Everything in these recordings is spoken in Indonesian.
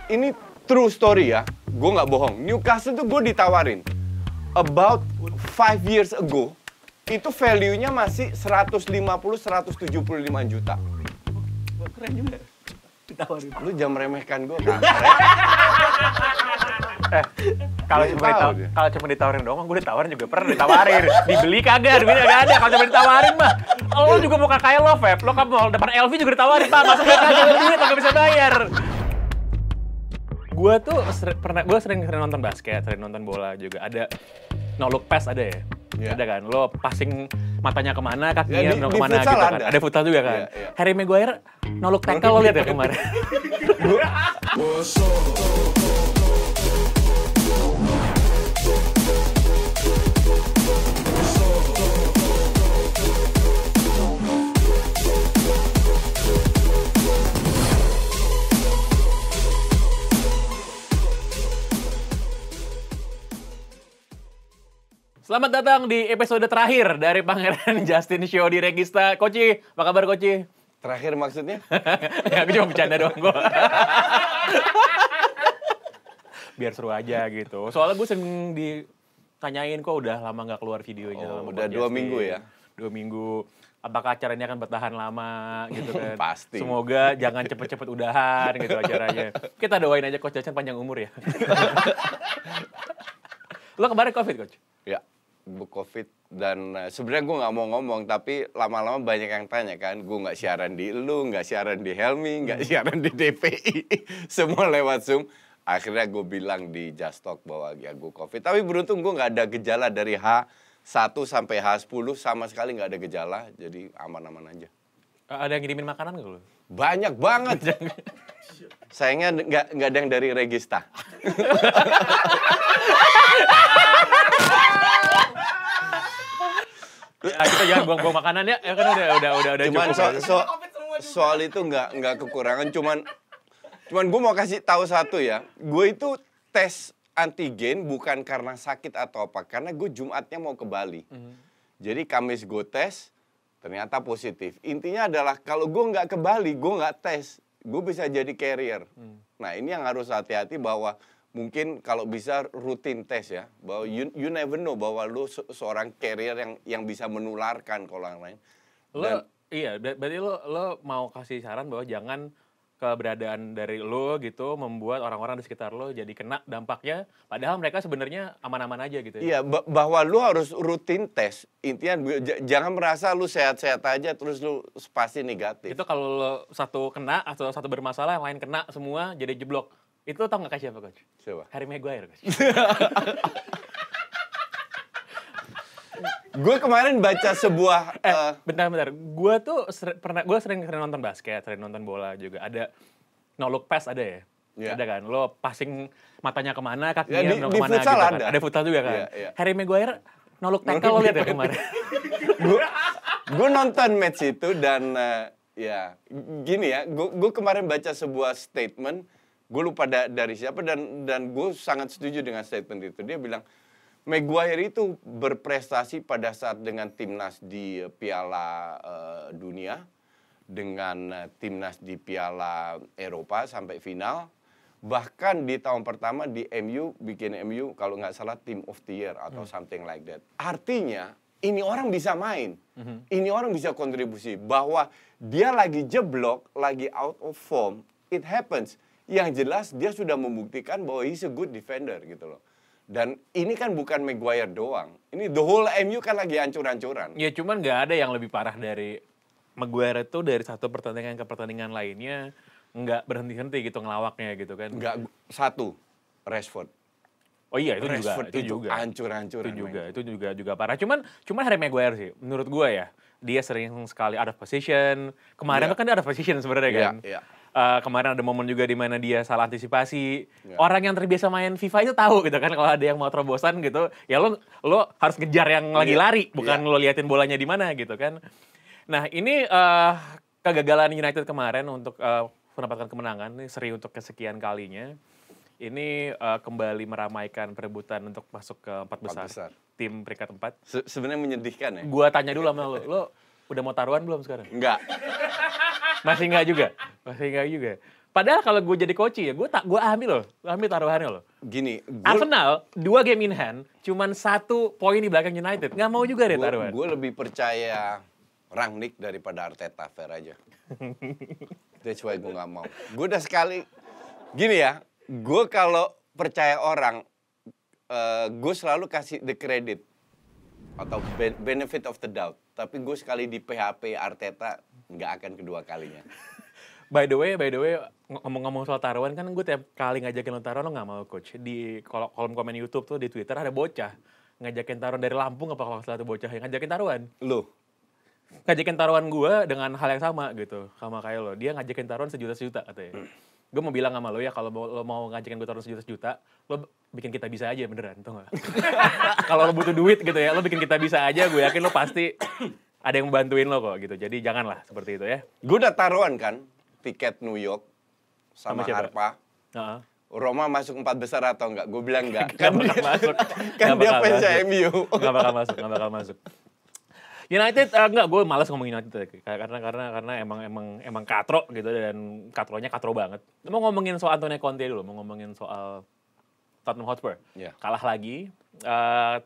Ini true story ya, gue nggak bohong. Newcastle tuh gue ditawarin about 5 years ago, itu value-nya masih 150-175 juta. Keren juga. Ditawarin. Lu jangan meremehkan gue, kan? Kalau cuma ditawarin doang, gue ditawarin juga pernah ditawarin. Dibeli kagak, duitnya kagak ada. Kalau cuma ditawarin mah, lo juga mau kayak lo, Feb. Lo ke mall depan LV juga ditawarin, Pak. Masuk gak kagak duit, lo gak bisa bayar. Gue tuh sering nonton basket, sering nonton bola juga. Ada no look pass ada ya? Yeah. Ada kan? Lo passing matanya kemana, kakinya Ya, kemana futsal gitu kan. ada. Ada futsal juga kan. Yeah. Harry Maguire no look tackle lo lihat ya kemarin. Selamat datang di episode terakhir dari Pangeran Justin Show di Regista. Koci, apa kabar Koci? Terakhir maksudnya? Ya, aku cuma bercanda doang gue. Biar seru aja gitu. Soalnya gue sering ditanyain kok udah lama nggak keluar videonya. Oh, udah 2 minggu ya? 2 minggu. Apakah acara ini akan bertahan lama gitu kan? Pasti. Semoga jangan cepet-cepet udahan gitu acaranya. Kita doain aja Coach Justin panjang umur ya. Lo kemarin COVID, Coach? Ya, COVID. Dan sebenarnya gue nggak mau ngomong, tapi lama-lama banyak yang tanya kan. Gue nggak siaran di Elu, nggak siaran di Helmi, nggak siaran di DPI. Semua lewat Zoom. Akhirnya gue bilang di Just Talk bahwa ya gue COVID. Tapi beruntung gue nggak ada gejala dari H1 sampai H10. Sama sekali nggak ada gejala, jadi aman-aman aja. Ada yang ngirimin makanan nggak lo? Banyak banget. Sayangnya nggak ada yang dari Regista. Kita jangan buang-buang makanan ya. Ya kan udah Cuman cukup. soal itu nggak kekurangan. Cuman gue mau kasih tahu satu ya. Gue itu tes antigen bukan karena sakit atau apa. Karena gue Jumatnya mau ke Bali. Jadi Kamis gue tes, ternyata positif. Intinya adalah kalau gue nggak ke Bali, gue nggak tes, gue bisa jadi carrier. Nah ini yang harus hati-hati bahwa mungkin kalau bisa rutin tes ya, bahwa you never know bahwa lu seorang carrier yang bisa menularkan kalau yang lain. Iya, berarti lo mau kasih saran bahwa jangan keberadaan dari lo gitu membuat orang-orang di sekitar lo jadi kena dampaknya, padahal mereka sebenarnya aman-aman aja gitu ya. Iya, bahwa lu harus rutin tes. Intinya jangan merasa lu sehat-sehat aja terus lu pasti negatif. Itu kalau lo satu kena atau satu bermasalah, yang lain kena semua jadi jeblok. Itu tau nggak kayak siapa, Coach? Siapa? Harry Maguire, Coach. Gue kemarin baca sebuah Bentar. Gue sering nonton basket, sering nonton bola juga. Ada no look pass ada ya? Yeah. Ada kan? Lo passing matanya kemana, Ya, kakinya di kemana futsal gitu ada. kan. Ada futsal juga kan? Yeah. Harry Maguire no look tackle lo lihat ya kemarin? Gue nonton match itu dan ya gini ya, gue kemarin baca sebuah statement, gue lupa dari siapa dan gue sangat setuju dengan statement itu. Dia bilang Maguire itu berprestasi pada saat dengan timnas di Piala Dunia, dengan timnas di Piala Eropa sampai final. Bahkan di tahun pertama di MU, bikin MU kalau nggak salah Team of the Year atau something like that. Artinya ini orang bisa main, ini orang bisa kontribusi. Bahwa dia lagi jeblok, lagi out of form, it happens. Yang jelas dia sudah membuktikan bahwa he's a good defender gitu loh. Dan ini kan bukan Maguire doang. Ini the whole MU kan lagi hancur-hancuran. Ya cuman nggak ada yang lebih parah dari Maguire itu dari satu pertandingan ke pertandingan lainnya nggak berhenti-henti gitu ngelawaknya gitu kan. Nggak, satu, Rashford. Oh iya itu Rashford juga. hancur-hancuran. Itu juga parah. Cuman Harry Maguire sih menurut gue ya. Dia sering sekali out of position. Kemarin tuh kan dia out of position sebenarnya kan. Iya. Kemarin ada momen juga di mana dia salah antisipasi. Orang yang terbiasa main FIFA itu tahu gitu kan kalau ada yang mau terobosan gitu, ya lo harus ngejar yang lagi lari, bukan lo liatin bolanya di mana gitu kan. Nah, ini kegagalan United kemarin untuk mendapatkan kemenangan, ini seri untuk kesekian kalinya. Ini kembali meramaikan perebutan untuk masuk ke 4 besar. Tim peringkat 4. Sebenarnya menyedihkan ya. Gua tanya dulu sama lo udah mau taruhan belum sekarang? Enggak. Masih enggak juga. Padahal kalau gue jadi coach ya, gue ambil taruhannya loh. Gini, Arsenal 2 game in hand, cuman 1 poin di belakang United. Nggak mau juga deh taruhan. gue lebih percaya Rangnick daripada Arteta, fair aja. That's why gue nggak mau. Gue udah sekali, gini ya, gue kalau percaya orang, gue selalu kasih the credit atau benefit of the doubt. Tapi gue sekali di PHP Arteta, nggak akan kedua kalinya. By the way, ngomong-ngomong soal taruhan kan gue tiap kali ngajakin lo taruhan lo nggak mau coach. Di kolom komen YouTube tuh di Twitter ada bocah ngajakin taruhan dari Lampung apa kalau salah tuh bocah yang ngajakin taruhan. Lo Ngajakin taruhan gue dengan hal yang sama gitu, sama kayak lo. Dia ngajakin taruhan sejuta katanya. Gue mau bilang sama lo ya kalau lo mau ngajakin gue taruhan sejuta, lo bikin kita bisa aja beneran, tau gak? Kalau lo butuh duit gitu ya, lo bikin kita bisa aja, gue yakin lo pasti ada yang bantuin lo kok gitu. Jadi janganlah seperti itu ya. gue udah taruhan kan, tiket New York sama siapa? Harpa. Roma masuk 4 besar atau enggak? Gue bilang enggak. Nggak bakal masuk. Kan Nggak dia bakal fans masuk. MU. Nggak bakal masuk. United enggak, gue malas ngomong United karena emang katro gitu dan katronya katro banget. Mau ngomongin soal Antonio Conte dulu, mau ngomongin soal Tottenham Hotspur. Yeah. Kalah lagi.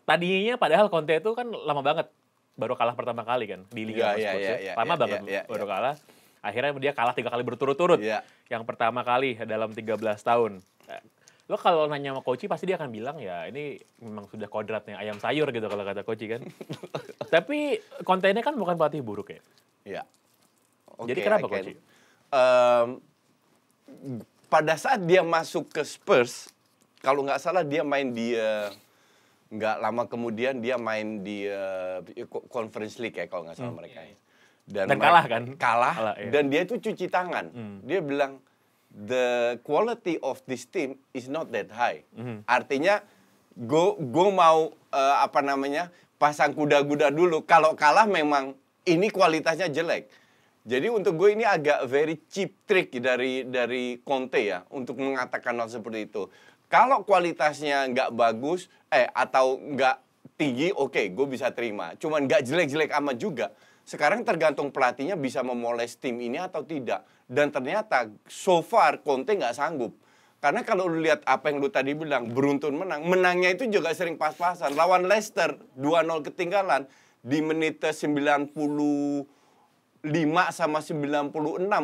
Tadinya padahal Conte itu kan lama banget baru kalah pertama kali kan di Liga Spurs. Lama banget baru kalah. Akhirnya dia kalah 3 kali berturut-turut. Yeah. Yang pertama kali dalam 13 tahun. Lo kalau nanya sama Koci pasti dia akan bilang ya ini memang sudah kodratnya ayam sayur gitu kalau kata Koci kan. Tapi Conte ini kan bukan pelatih buruk ya. Iya. Jadi kenapa Koci? Pada saat dia masuk ke Spurs, kalau nggak salah dia main di nggak lama kemudian dia main di Conference League ya kalau nggak salah mereka. Dan kalah kan? Kalah iya. dan dia itu cuci tangan. Dia bilang the quality of this team is not that high. Artinya gue mau pasang kuda-kuda dulu. Kalau kalah memang ini kualitasnya jelek. Jadi untuk gue ini agak very cheap trick dari Conte ya untuk mengatakan hal seperti itu. Kalau kualitasnya nggak bagus atau nggak tinggi, oke, gue bisa terima. Cuman nggak jelek-jelek amat juga. Sekarang tergantung pelatihnya bisa memoles tim ini atau tidak. Dan ternyata so far Conte nggak sanggup. Karena kalau lu lihat apa yang lu tadi bilang, beruntun menang. Menangnya itu juga sering pas-pasan. Lawan Leicester 2-0 ketinggalan di menit 95 sama 96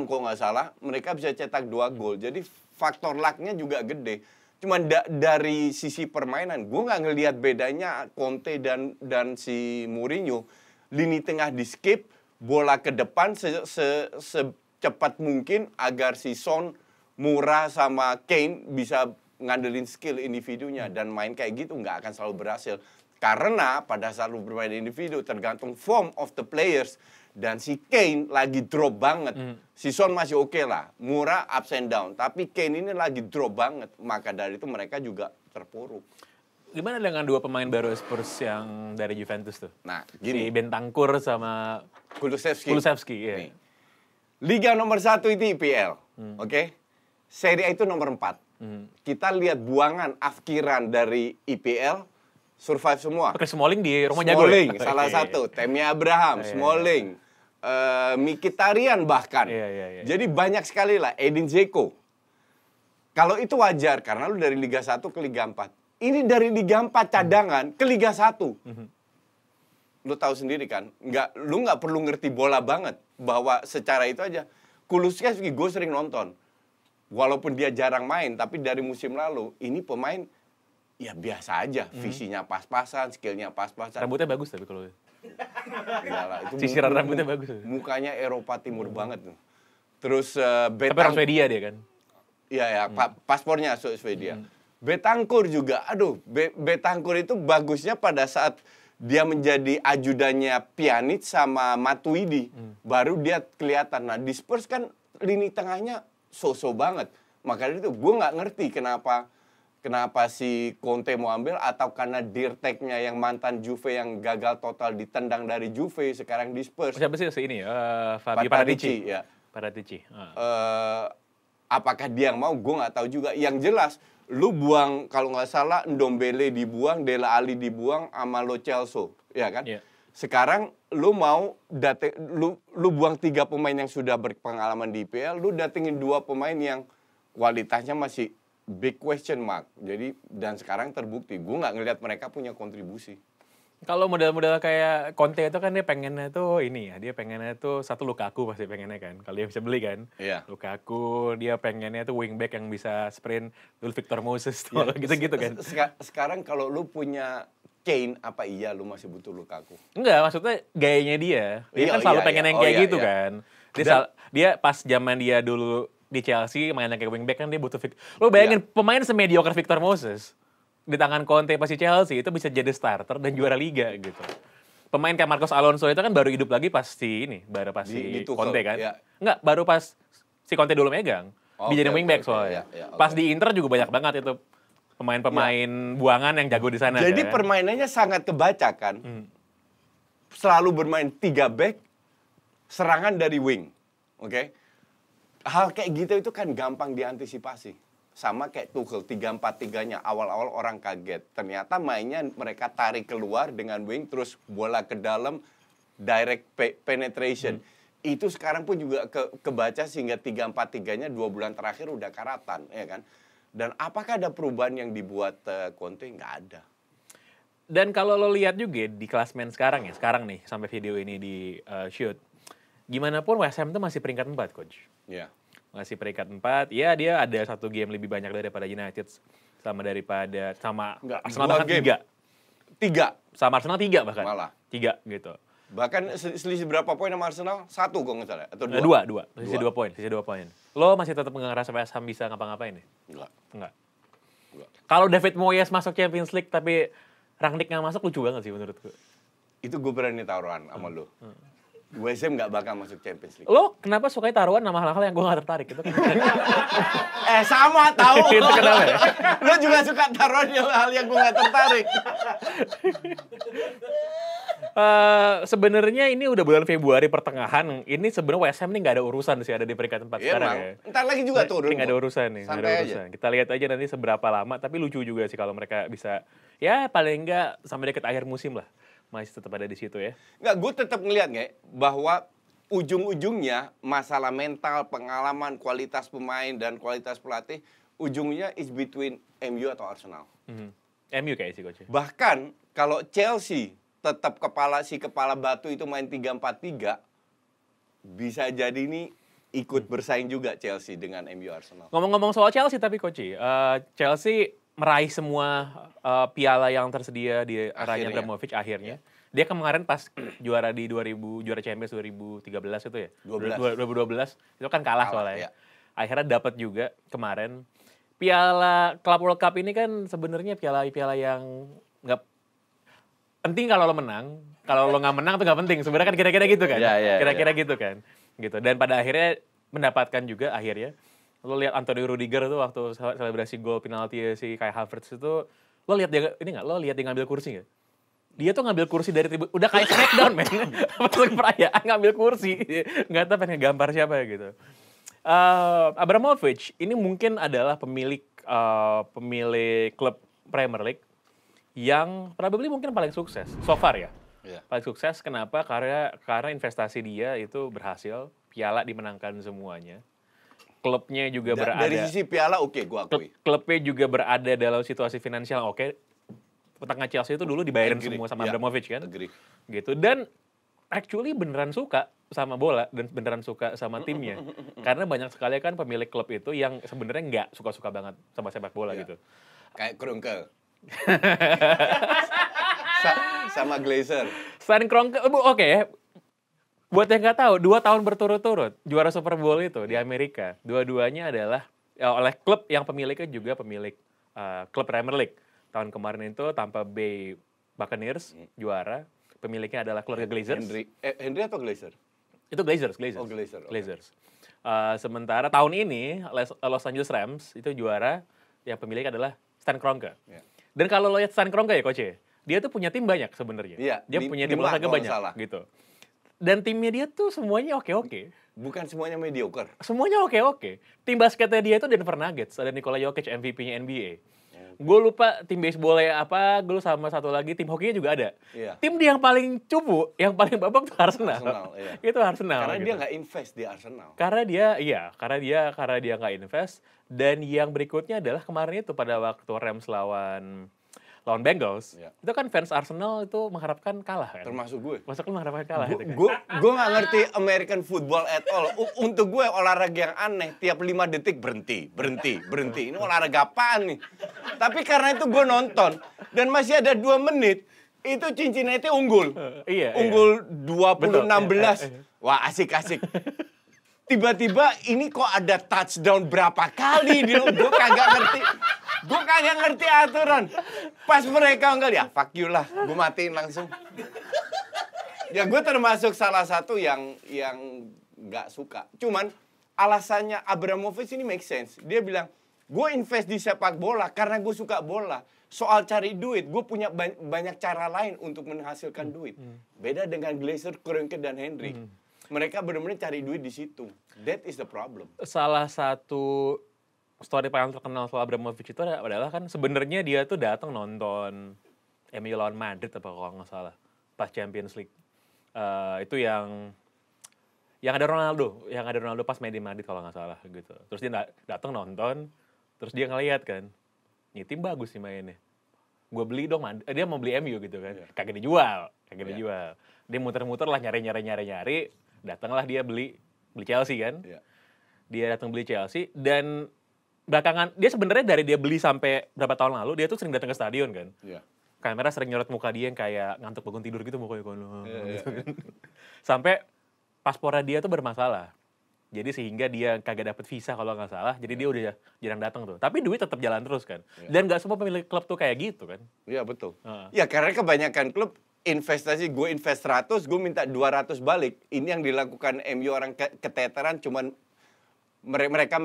kalau nggak salah. Mereka bisa cetak 2 gol. Jadi faktor luck-nya juga gede. Cuman dari sisi permainan, gue nggak ngelihat bedanya Conte dan si Mourinho. Lini tengah di skip, bola ke depan secepat mungkin agar si Son, Moura sama Kane bisa ngandelin skill individunya dan main kayak gitu nggak akan selalu berhasil. Karena pada saat lu bermain individu tergantung form of the players dan si Kane lagi drop banget. Si Son masih oke lah, Moura ups and down, tapi Kane ini lagi drop banget. Maka dari itu mereka juga terpuruk. Gimana dengan 2 pemain baru Spurs yang dari Juventus tuh? Nah, gini. Si Bentancur sama Kulusevski. Iya. Liga nomor 1 itu IPL, oke? Serie A itu nomor 4. Kita lihat buangan afkiran dari IPL, survive semua. Oke, Smalling di Roma jago Smalling, ya? salah satu. Tammy Abraham, Smalling, Mkhitaryan bahkan. Iya. Jadi banyak sekali lah, Edin Dzeko. Kalau itu wajar, karena lu dari Liga 1 ke Liga 4. Ini dari Liga 4 cadangan ke Liga 1. Lu tahu sendiri kan, lu nggak perlu ngerti bola banget bahwa secara itu aja. Kulusevski gue sering nonton, walaupun dia jarang main, tapi dari musim lalu ini pemain ya biasa aja, visinya pas-pasan, skillnya pas-pasan. Rambutnya bagus tapi kalau Iyalah, itu sisiran rambutnya bagus. Mukanya Eropa Timur banget tuh. Terus Tapi orang Swedia dia kan. Iya, paspornya Swedia. Bentancur juga, Bentancur itu bagusnya pada saat dia menjadi ajudannya Pjanic sama Matuidi. Baru dia kelihatan. Nah, di Spurs kan lini tengahnya so-so banget. Makanya itu gue nggak ngerti kenapa si Conte mau ambil, atau karena Dirteknya yang mantan Juve yang gagal total ditendang dari Juve sekarang di Spurs. Siapa sih ini? Fabio Paratici. Ya. Paratici. Apakah dia yang mau? Gue nggak tahu juga. Yang jelas, lu buang kalau nggak salah Ndombele dibuang, Dele Alli dibuang, sama Lo Celso, ya kan? Yeah. Sekarang lu mau lu buang 3 pemain yang sudah berpengalaman di IPL, lu datengin 2 pemain yang kualitasnya masih big question mark. Jadi dan sekarang terbukti, gue nggak ngelihat mereka punya kontribusi. Kalau model-model kayak Conte itu kan dia pengennya tuh ini ya, dia pengennya tuh satu Lukaku pasti pengennya kan, kalau dia bisa beli kan. Iya. Lukaku, dia pengennya tuh wingback yang bisa sprint, dulu Victor Moses tuh, gitu-gitu kan. Sekarang kalau lu punya Kane, apa iya lu masih butuh Lukaku? Enggak, maksudnya gayanya dia. Dia Iya, kan selalu iya, pengen iya. yang Oh, kayak iya, gitu iya. kan. Dia pas zaman dia dulu di Chelsea main kayak wingback kan dia butuh Lo bayangin pemain semediocre Victor Moses di tangan Conte pas di Chelsea itu bisa jadi starter dan juara liga gitu. Pemain kayak Marcos Alonso itu kan baru hidup lagi pas si Di Tuchel, Conte kan. iya. Enggak, baru pas si Conte dulu megang. Oke, Dia jadi oke, wingback oke, soalnya. iya, iya, Pas oke. di Inter juga banyak banget itu pemain-pemain buangan yang jago di sana. Jadi kan. permainannya sangat kebaca kan. Selalu bermain 3 back, serangan dari wing. Oke? Hal kayak gitu itu kan gampang diantisipasi. Sama kayak Tuchel 3-4-3-nya. Awal-awal orang kaget. Ternyata mainnya mereka tarik keluar dengan wing, terus bola ke dalam, direct penetration. Itu sekarang pun juga kebaca sehingga 3-4-3-nya 2 bulan terakhir udah karatan. Ya kan? Dan apakah ada perubahan yang dibuat Conte? Nggak ada. Dan kalau lo lihat juga di klasmen sekarang nih sampai video ini di shoot, gimana pun West Ham tuh masih peringkat 4, coach. Iya. Masih peringkat 4. Ya dia ada 1 game lebih banyak daripada United sama Enggak, Arsenal 2 bahkan game. 3. 3. Sama Arsenal 3 bahkan. Malah. 3 gitu. Bahkan selisih berapa poin sama Arsenal? 1 kok nggak salah. Atau 2? 2. Sisi 2 poin. Sisi 2 poin. Lo masih tetap ngerasa West Ham bisa ngapa-ngapain nih? Enggak. Enggak. Kalau David Moyes masuk Champions League tapi Rangnick nggak masuk lucu banget sih menurutku. Itu gue berani taruhan sama lo. West Ham nggak bakal masuk Champions League. Lo kenapa suka taruhan sama hal-hal yang gue gak tertarik gitu? Sama tahu. Itu kenapa ya? Lo juga suka taruhan hal yang gue nggak tertarik. Sebenarnya ini udah bulan Februari pertengahan. Ini sebenarnya West Ham nih nggak ada urusan sih, ada di peringkat 4 sekarang ya. Ntar lagi juga turun. Ini nggak ada urusan nih, nggak ada Santai urusan. aja. Kita lihat aja nanti seberapa lama. Tapi lucu juga sih kalau mereka bisa, ya paling nggak sampai deket akhir musim lah, masih tetap ada di situ ya. Nggak, gue tetap ngeliat nggak bahwa ujung-ujungnya masalah mental, pengalaman, kualitas pemain dan kualitas pelatih, ujungnya is between MU atau Arsenal. MU kayak sih coach. Bahkan kalau Chelsea tetap kepala batu itu main 3-4-3, bisa jadi ini ikut bersaing juga Chelsea dengan MU Arsenal. Ngomong-ngomong soal Chelsea tapi coach, Chelsea meraih semua piala yang tersedia di eranya Akhirnya. Abramovich akhirnya. Dia kemarin pas juara di juara Champions 2013 itu ya. 2012 itu kan kalah soalnya. ya. Akhirnya dapat juga kemarin. Piala Club World Cup ini kan sebenarnya piala yang nggak penting kalau lo menang. Kalau lo nggak menang tuh nggak penting. Sebenarnya kan kira-kira gitu kan. Kira-kira gitu kan. Gitu. Dan pada akhirnya mendapatkan juga akhirnya. Lo lihat Antonio Rudiger tuh waktu selebrasi gol penalti si Kai Havertz itu, lo lihat dia ini nggak? Lo lihat dia ngambil kursi nggak? Dia tuh ngambil kursi dari tribun, udah kayak Smackdown men. Masuk perayaan ngambil kursi, nggak tahu pengen gambar siapa gitu. Abramovich ini mungkin adalah pemilik klub Premier League yang probably mungkin paling sukses so far ya. Paling sukses kenapa? Karena investasi dia itu berhasil, piala dimenangkan semuanya. Klubnya juga berada. Dari sisi piala oke, gue akui. Klubnya juga berada dalam situasi finansial oke. Tengah Chelsea itu dulu dibayarin semua sama Abramovich kan. Gitu. Dan actually beneran suka sama bola dan beneran suka sama timnya. Karena banyak sekali kan pemilik klub itu yang sebenarnya nggak suka-suka banget sama sepak bola gitu. Kayak Kroenke. Sama Glazer. Selain Kroenke, oke. Buat yang nggak tahu, 2 tahun berturut-turut juara Super Bowl itu di Amerika, dua-duanya adalah oleh klub yang pemiliknya juga pemilik klub Premier League. Tahun kemarin itu Tampa Bay Buccaneers juara, pemiliknya adalah keluarga Glazers. Henry atau Glazer? Itu Glazers. Oh, Glazer. Okay. Glazers. Sementara tahun ini Los Angeles Rams itu juara, yang pemilik adalah Stan Kroenke. Dan kalau lo lihat Stan Kroenke ya coach, dia tuh punya tim banyak sebenarnya. Dia punya tim olahraga banyak gitu. Dan timnya dia tuh semuanya oke-oke. Bukan semuanya mediocre. Semuanya oke-oke. Tim basketnya dia itu Denver Nuggets. Ada Nikola Jokic, MVP-nya NBA. Gue lupa tim baseball apa, gue sama satu lagi tim hokinya juga ada. Iya. Tim dia yang paling cupu, yang paling babak tuh Arsenal. Iya. Itu Arsenal. Karena gitu. dia nggak invest di Arsenal. Karena dia nggak invest. Dan yang berikutnya adalah kemarin itu pada waktu Rams lawan Bengals, itu kan fans Arsenal itu mengharapkan kalah kan. Termasuk gue. Masuk lu mengharapkan kalah itu kan. Gue nggak ngerti American football at all. Untuk gue olahraga yang aneh, tiap 5 detik berhenti. Ini olahraga apaan nih? Tapi karena itu gue nonton dan masih ada 2 menit, itu Cincinnati unggul. Unggul 20-16. Wah, asik. Tiba-tiba ini kok ada touchdown berapa kali dia, gue kagak ngerti aturan. Pas mereka enggak, ya fuck you lah, gue matiin langsung. Ya gue termasuk salah satu yang nggak suka. Cuman alasannya Abramovich ini make sense. Dia bilang, gue invest di sepak bola karena gue suka bola. Soal cari duit, gue punya banyak cara lain untuk menghasilkan duit. Beda dengan Glazer, Kroenke, dan Henry. Mereka benar-benar cari duit di situ. That is the problem. Salah satu story paling terkenal soal Abramovich itu adalah kan sebenarnya dia tuh datang nonton MU lawan Madrid apa kalau nggak salah pas Champions League. Itu yang ada Ronaldo pas main di Madrid kalau nggak salah gitu. Terus dia datang nonton, terus dia ngeliat kan, ini tim bagus sih mainnya. Gue beli dong, dia mau beli MU gitu kan, kagak dijual. Dia muter-muter lah nyari. Datanglah dia beli Chelsea kan. Dia datang beli Chelsea dan belakangan dia sebenarnya dari dia beli sampai berapa tahun lalu dia tuh sering datang ke stadion kan. Kamera sering nyorot muka dia yang kayak ngantuk bangun tidur gitu mukanya gitu kan. Sampai paspornya dia tuh bermasalah. Jadi sehingga dia kagak dapet visa kalau nggak salah. Jadi dia udah jarang datang tuh. Tapi duit tetap jalan terus kan. Dan nggak semua pemilik klub tuh kayak gitu kan. Iya betul. Ya karena kebanyakan klub investasi, gue invest 100, gue minta 200 balik. Ini yang dilakukan MU, orang keteteran, cuman mereka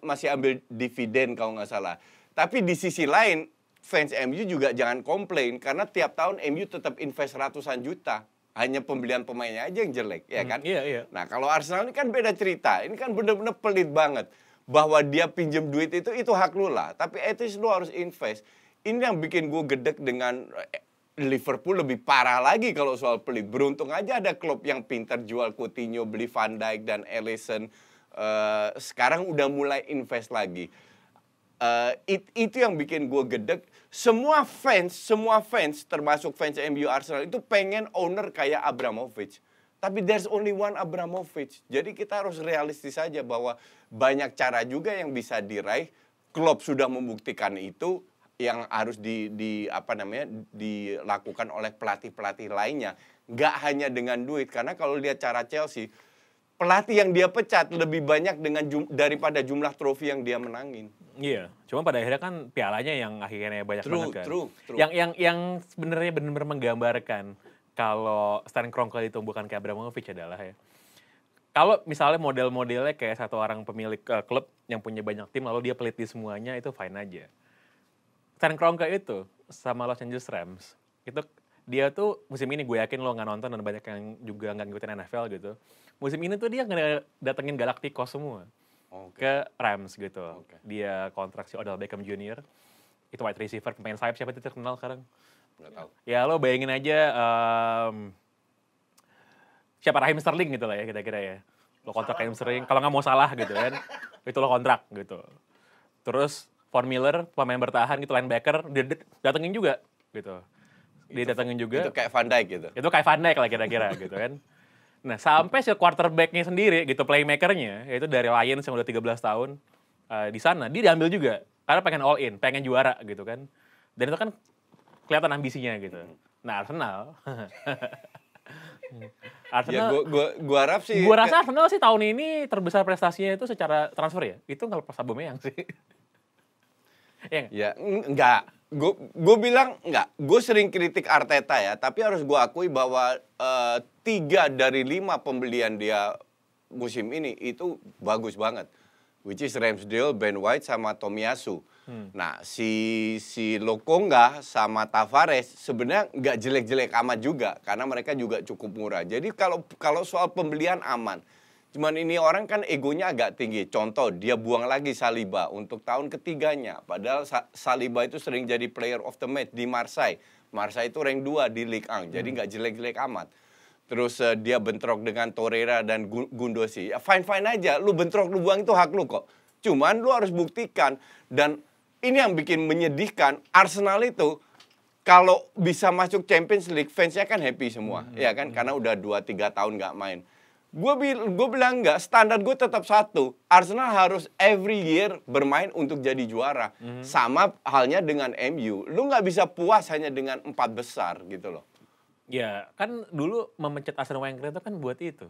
masih ambil dividen kalau nggak salah. Tapi di sisi lain, fans MU juga jangan komplain, karena tiap tahun MU tetap invest ratusan juta. Hanya pembelian pemainnya aja yang jelek, ya kan? Iya. Nah kalau Arsenal ini kan beda cerita. Ini kan benar-benar pelit banget. Bahwa dia pinjem duit itu hak lu lah. Tapi at least lu harus invest. Ini yang bikin gue gedek dengan Liverpool lebih parah lagi kalau soal pelit. Beruntung aja ada klub yang pintar jual Coutinho, beli Van Dijk dan Alisson. Sekarang udah mulai invest lagi. Itu yang bikin gue gedek. Semua fans termasuk fans MU Arsenal itu pengen owner kayak Abramovich. Tapi there's only one Abramovich. Jadi kita harus realistis saja bahwa banyak cara juga yang bisa diraih. Klopp sudah membuktikan itu. Yang harus dilakukan oleh pelatih-pelatih lainnya. Nggak hanya dengan duit. Karena kalau lihat cara Chelsea, pelatih yang dia pecat lebih banyak daripada jumlah trofi yang dia menangin. Iya, cuma pada akhirnya kan pialanya yang akhirnya banyak banget kan. True. Yang sebenarnya benar-benar menggambarkan kalau Stan Kroenke itu bukan kayak Abramovich adalah ya. Kalau misalnya model-modelnya kayak satu orang pemilik klub yang punya banyak tim lalu dia pelit di semuanya, itu fine aja. Stan Kroenke itu sama Los Angeles Rams itu dia tuh musim ini gue yakin lo nggak nonton dan banyak yang juga nggak ngikutin NFL gitu. Musim ini tuh dia datengin Galacticos semua ke Rams gitu. Dia kontrak si Odell Beckham Jr. Itu wide receiver pemain sayap siapa itu terkenal sekarang? Nggak tahu. Ya lo bayangin aja siapa Raheem Sterling gitu lah ya kira-kira ya. Lo kontrak Raheem Sterling kalau nggak mau salah gitu kan. Itu lo kontrak gitu. Terus Von Miller, pemain bertahan gitu, linebacker, dia datengin juga gitu. Dia datengin juga. Itu kayak Van Dijk gitu. Itu kayak Van Dijk lah kira-kira gitu kan. Nah sampai si quarterback-nya sendiri gitu, playmaker-nya, yaitu dari Lions yang udah 13 tahun di sana, dia diambil juga. Karena pengen all in, pengen juara gitu kan. Dan itu kan kelihatan ambisinya gitu. Nah Arsenal. Ya gua harap sih. Gua rasa Arsenal sih tahun ini terbesar prestasinya itu secara transfer ya. Itu ngelepas Aubameyang sih. Ya, enggak. Gue bilang enggak. Gue sering kritik Arteta ya, tapi harus gue akui bahwa 3 dari 5 pembelian dia musim ini itu bagus banget. Which is Ramsdale, Ben White, sama Tomiyasu. Nah, si Lokonga sama Tavares sebenarnya nggak jelek-jelek amat juga, karena mereka juga cukup murah. Jadi kalau soal pembelian aman. Cuman ini orang kan egonya agak tinggi. Contoh, dia buang lagi Saliba untuk tahun ketiganya. Padahal Saliba itu sering jadi player of the match di Marseille. Marseille itu rank 2 di Ligue 1, jadi nggak jelek-jelek amat. Terus dia bentrok dengan Torreira dan Gundosi. Ya fine-fine aja, lu bentrok, lu buang itu hak lu kok. Cuman lu harus buktikan. Dan ini yang bikin menyedihkan, Arsenal itu kalau bisa masuk Champions League, fansnya kan happy semua, ya kan? Karena udah 2-3 tahun nggak main. Gue bilang nggak, standar gue tetap satu. Arsenal harus every year bermain untuk jadi juara. Sama halnya dengan MU. Lu nggak bisa puas hanya dengan 4 besar gitu loh. Ya, kan dulu memecat Arsene Wenger itu kan buat itu.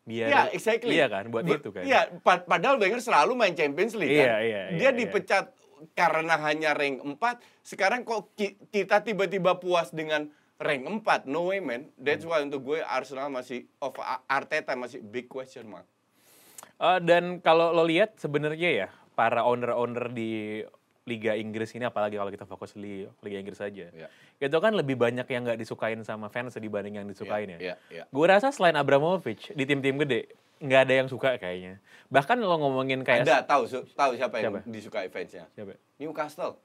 Biar, ya, exactly. Iya kan, buat itu kan. Iya, padahal Wenger selalu main Champions League kan. Dia dipecat karena hanya rank 4, sekarang kok kita tiba-tiba puas dengan rank 4, no way man. That's why untuk gue Arsenal masih, Arteta masih big question mark. Dan kalau lo lihat sebenarnya ya, para owner-owner di Liga Inggris ini, apalagi kalau kita fokus di Liga Inggris saja, itu kan lebih banyak yang nggak disukain sama fans dibanding yang disukain ya. Gue rasa selain Abramovich, di tim-tim gede, nggak ada yang suka kayaknya. Bahkan lo ngomongin kayak... Ada, tahu siapa yang disukai fansnya? Siapa? Newcastle.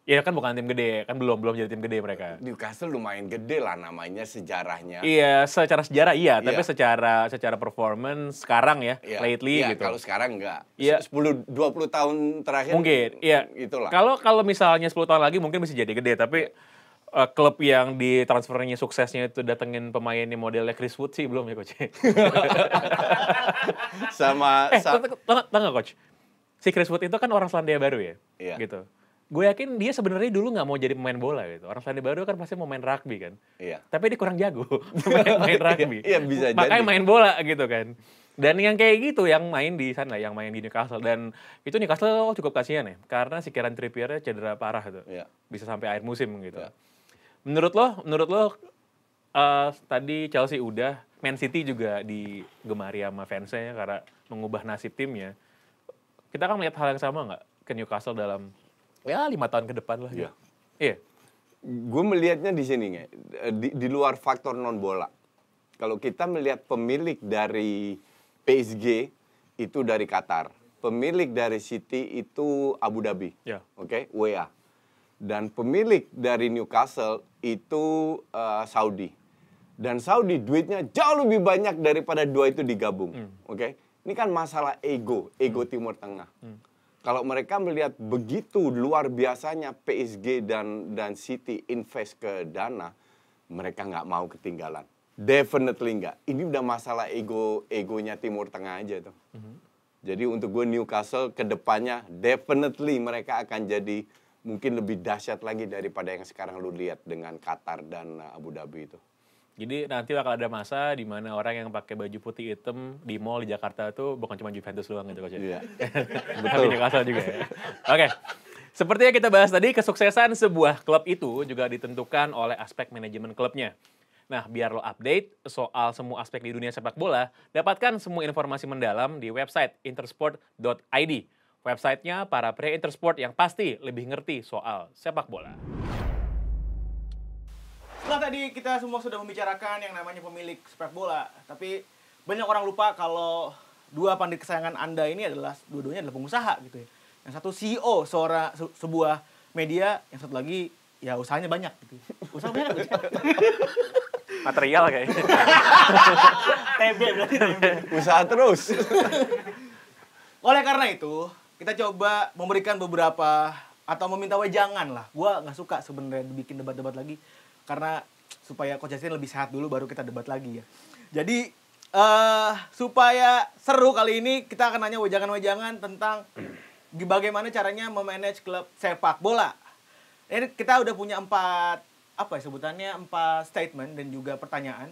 Ya kan bukan tim gede, kan belum jadi tim gede mereka. Newcastle lumayan gede lah namanya, sejarahnya. Iya, secara sejarah iya, tapi secara performance sekarang ya, lately gitu. Kalau sekarang enggak. 10-20 tahun terakhir mungkin, iya. Itulah. Kalau misalnya 10 tahun lagi mungkin bisa jadi gede, tapi klub yang di transfernya suksesnya itu datengin pemainnya modelnya Chris Wood sih belum ya coach. Tahu nggak coach? Si Chris Wood itu kan orang Selandia Baru ya, gitu. Gue yakin dia sebenarnya dulu nggak mau jadi pemain bola gitu. Orang Selandia Baru kan pasti mau main rugby kan. Iya. Tapi dia kurang jago main rugby. Iya, bisa makanya jadi. main bola gitu kan. Dan yang kayak gitu yang main di sana, yang main di Newcastle. Dan itu Newcastle cukup kasihan ya. Karena si Kieran Trippier cedera parah tuh. Bisa sampai akhir musim gitu. Menurut lo tadi Chelsea udah, Man City juga digemari sama fansnya karena mengubah nasib timnya. Kita kan melihat hal yang sama nggak ke Newcastle dalam 5 tahun ke depan lah. Iya. Gue melihatnya di sini nggak, di luar faktor non bola. Kalau kita melihat pemilik dari PSG itu dari Qatar, pemilik dari City itu Abu Dhabi, WA, dan pemilik dari Newcastle itu Saudi. Dan Saudi duitnya jauh lebih banyak daripada dua itu digabung, Ini kan masalah ego Timur Tengah. Kalau mereka melihat begitu luar biasanya PSG dan City invest ke dana, mereka nggak mau ketinggalan. Definitely nggak. Ini udah masalah egonya Timur Tengah aja tuh. Jadi untuk gue Newcastle ke depannya definitely mereka akan jadi mungkin lebih dahsyat lagi daripada yang sekarang lu lihat dengan Qatar dan Abu Dhabi itu. Jadi nanti bakal ada masa di mana orang yang pakai baju putih hitam di mall di Jakarta itu bukan cuma Juventus doang gitu coach. Iya. Betul. Newcastle juga ya. Oke. Seperti yang kita bahas tadi, kesuksesan sebuah klub itu juga ditentukan oleh aspek manajemen klubnya. Nah, biar lo update soal semua aspek di dunia sepak bola, dapatkan semua informasi mendalam di website intersport.id. Websitenya para pria Intersport yang pasti lebih ngerti soal sepak bola. Setelah tadi kita semua sudah membicarakan yang namanya pemilik sepak bola, tapi banyak orang lupa kalau dua pandit kesayangan Anda ini dua-duanya adalah pengusaha gitu ya. Yang satu CEO sebuah media, yang satu lagi ya usahanya banyak gitu. Usaha banyak gitu. Material kayaknya. TB berarti TB. Usaha terus. Oleh karena itu, kita coba memberikan beberapa atau meminta wejangan lah. Gua nggak suka sebenarnya bikin debat-debat lagi. Karena supaya Coach Justin lebih sehat dulu baru kita debat lagi ya. Jadi supaya seru kali ini kita akan nanya wejangan-wejangan tentang bagaimana caranya memanage klub sepak bola. Ini kita udah punya 4 statement dan juga pertanyaan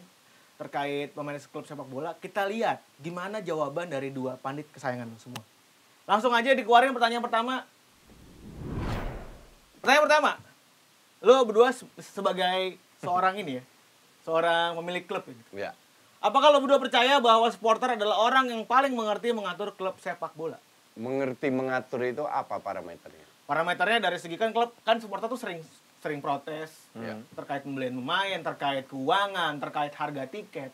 terkait memanage klub sepak bola. Kita lihat gimana jawaban dari dua pandit kesayangan semua. Langsung aja dikeluarin pertanyaan pertama. Pertanyaan pertama. Lo berdua sebagai seorang ini ya, seorang pemilik klub gitu. Ya. Apakah lo berdua percaya bahwa supporter adalah orang yang paling mengerti mengatur klub sepak bola? Mengerti mengatur itu apa parameternya? Parameternya dari segi kan klub kan supporter tuh sering protes terkait pembelian pemain, terkait keuangan, terkait harga tiket.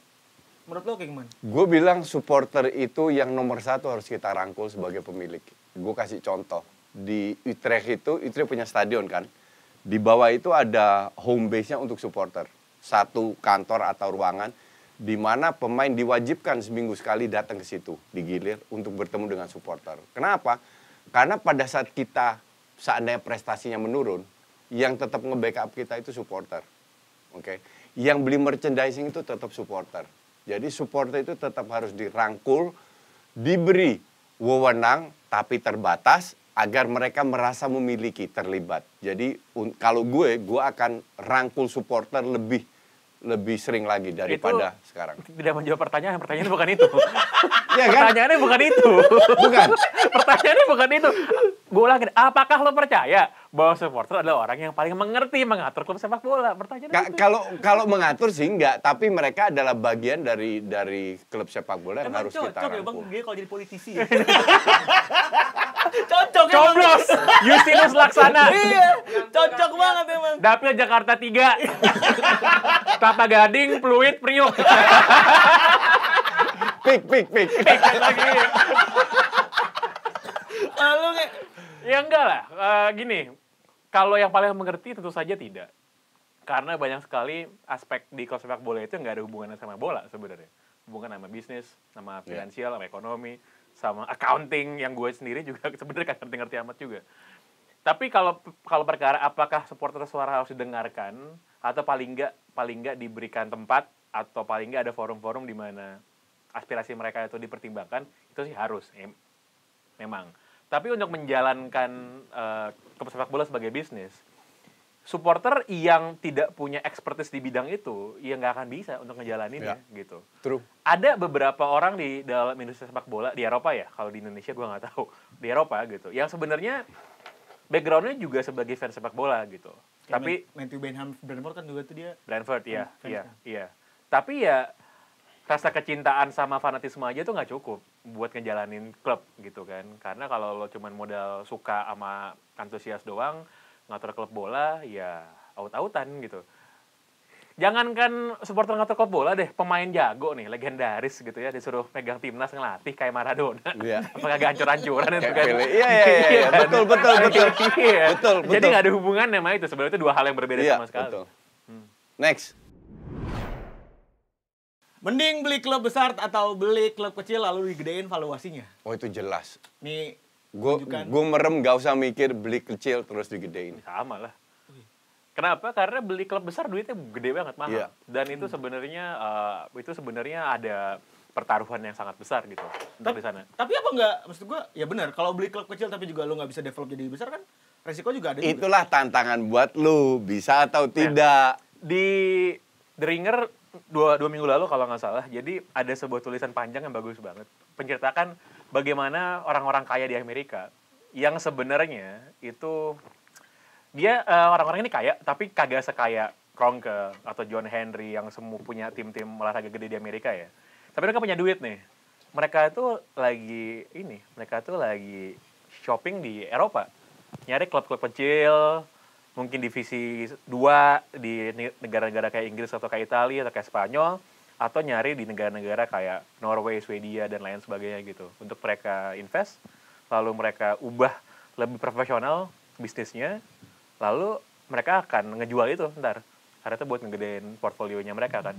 Menurut lo kayak gimana? Gue bilang supporter itu yang nomor satu harus kita rangkul sebagai pemilik. Gue kasih contoh. Di Utrecht itu, Utrecht punya stadion kan. Di bawah itu ada home base-nya untuk supporter. Satu kantor atau ruangan di mana pemain diwajibkan seminggu sekali datang ke situ, digilir untuk bertemu dengan supporter. Kenapa? Karena pada saat kita seandainya prestasinya menurun, yang tetap nge-backup kita itu supporter. Oke. Yang beli merchandising itu tetap supporter. Jadi supporter itu tetap harus dirangkul, diberi wewenang tapi terbatas agar mereka merasa memiliki, terlibat. Jadi kalau gue akan rangkul supporter lebih sering lagi daripada itu sekarang. Tidak menjawab pertanyaannya bukan itu. Ya kan? Pertanyaannya bukan itu. Bukan. Pertanyaannya bukan itu. Gue ulangi, apakah lo percaya bahwa supporter adalah orang yang paling mengerti mengatur klub sepak bola? Pertanyaannya itu. Kalau mengatur sih enggak, tapi mereka adalah bagian dari klub sepak bola yang harus kita cocok ya Bang, rangkul. dia kalau jadi politisi. Cocok ya Bang. Coblos! Justinus Laksana. Iya, cocok banget emang. Dapil Jakarta 3. Kelapa Gading, Pluit, Priuk. Pik. Lagi. Lalu kayak Ya enggak lah, gini, kalau yang paling mengerti tentu saja tidak. Karena banyak sekali aspek di klub sepak bola itu nggak ada hubungannya sama bola sebenarnya. Hubungan sama bisnis, sama finansial, sama ekonomi, sama accounting yang gue sendiri juga sebenarnya kan ngerti-ngerti amat juga. Tapi kalau perkara apakah supporter suara harus didengarkan atau paling nggak diberikan tempat atau paling nggak ada forum-forum di mana aspirasi mereka itu dipertimbangkan, itu sih harus memang. Tapi untuk menjalankan klub sepak bola sebagai bisnis, supporter yang tidak punya expertise di bidang itu, ya nggak akan bisa untuk ngejalaninnya gitu. True. Ada beberapa orang di dalam industri sepak bola di Eropa ya, kalau di Indonesia gue nggak tahu, di Eropa gitu, yang sebenarnya background-nya juga sebagai fans sepak bola gitu. kayak Tapi Matthew Benham Brentford kan juga tuh dia. Brentford ya, Fans iya. Tapi ya rasa kecintaan sama fanatisme aja tuh nggak cukup buat ngejalanin klub gitu kan. Karena kalau lo cuman modal suka sama antusias doang, ngatur klub bola, ya aut-autan gitu. Jangankan supporter ngatur klub bola deh, pemain jago nih, legendaris gitu ya, disuruh pegang timnas ngelatih kayak Maradona. Iya. Apa kagak hancur-hancuran itu Kayak kan. Pele. Iya. Betul. Iya. Betul. Jadi nggak ada hubungannya sama itu, sebenarnya itu dua hal yang berbeda Iya, sama sekali. betul. Next. Mending beli klub besar atau beli klub kecil lalu digedein valuasinya. Oh itu jelas. Nih, Gue merem gak usah mikir beli kecil terus digedein. Sama lah. Kenapa? Karena beli klub besar duitnya gede banget, mahal. Iya. Dan itu sebenarnya ada pertaruhan yang sangat besar gitu untuk di sana. tapi apa enggak, maksud gua, ya benar, kalau beli klub kecil tapi juga lu nggak bisa develop jadi besar kan, resiko juga ada juga. Itulah tantangan buat lu, bisa atau tidak. Di The Ringer dua minggu lalu kalau nggak salah, jadi ada sebuah tulisan panjang yang bagus banget, menceritakan bagaimana orang-orang kaya di Amerika yang sebenarnya itu dia orang-orang ini kaya tapi kagak sekaya Kroenke atau John Henry yang semua punya tim-tim olahraga gede di Amerika ya. Tapi mereka punya duit nih. Mereka tuh lagi shopping di Eropa. Nyari klub-klub kecil, mungkin divisi 2 di negara-negara kayak Inggris atau kayak Italia atau kayak Spanyol, atau nyari di negara-negara kayak Norway, Swedia dan lain sebagainya gitu. Untuk mereka invest, lalu mereka ubah lebih profesional bisnisnya, lalu mereka akan ngejual itu ntar. Karena itu buat ngegedein portfolionya mereka kan.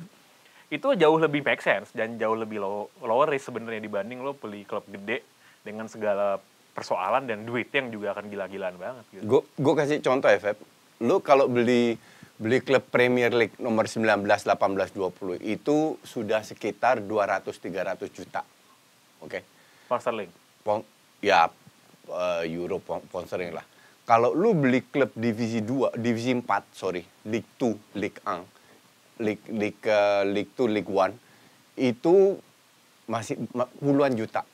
Itu jauh lebih make sense dan jauh lebih lower risk sebenarnya dibanding lo beli klub gede dengan segala persoalan dan duit yang juga akan gila-gilaan banget gitu. Gue kasih contoh ya, Feb. Lu kalau beli klub Premier League nomor 19, 18, 20 itu sudah sekitar 200-300 juta. Oke. Pound sterling. Euro sponsoring lah. Kalau lu beli klub divisi 4, League 2, League 1, League 2, League 1 itu masih puluhan juta.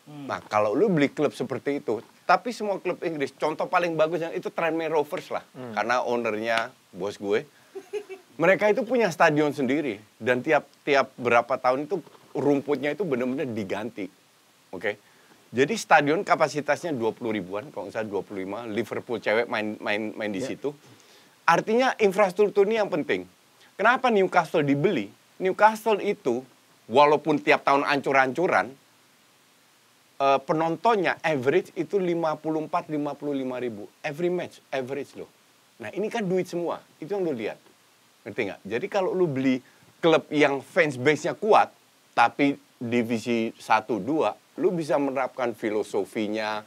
Nah, kalau lu beli klub seperti itu, tapi semua klub Inggris, contoh paling bagus yang itu Tranmere Rovers lah, karena ownernya bos gue. Mereka itu punya stadion sendiri dan tiap berapa tahun itu rumputnya itu benar-benar diganti. Oke. Jadi stadion kapasitasnya 20 ribuan, kalau nggak salah 25, Liverpool cewek main di situ. Artinya infrastruktur ini yang penting. Kenapa Newcastle dibeli? Newcastle itu walaupun tiap tahun ancur-ancuran, penontonnya average itu 54-55 ribu. Every match, average loh. Nah ini kan duit semua, itu yang lu lihat. Ngerti nggak? Jadi kalau lu beli klub yang fans base-nya kuat, tapi divisi 1-2, lu bisa menerapkan filosofinya,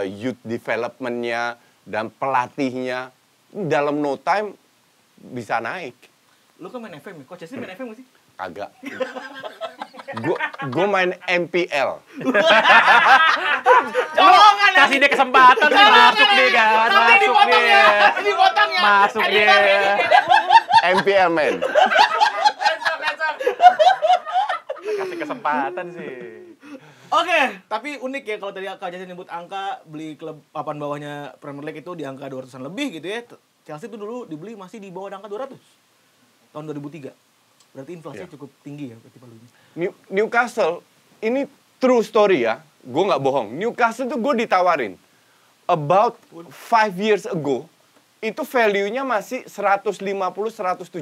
youth development-nya, dan pelatihnya. Dalam no time bisa naik. Lu kan main FM ya? Coach Justin main FM gak sih? Kagak. Gue main MPL. Colongan ya? Kasih dia kesempatan sih, masuk dia kan. Tapi Masuk dipotong dia. ya. Dipotong ya. Masuk dia. MPL man. Kasih kesempatan sih. Oke, tapi unik ya kalau tadi Kak Jasin nyebut angka beli klub papan bawahnya Premier League itu di angka 200-an lebih gitu ya. Chelsea itu dulu dibeli masih di bawah angka 200. Tahun 2003. Berarti inflasinya cukup tinggi ya berarti palunya. Newcastle, ini true story ya. Gue nggak bohong. Newcastle tuh gue ditawarin. About 5 years ago, itu value-nya masih 150-175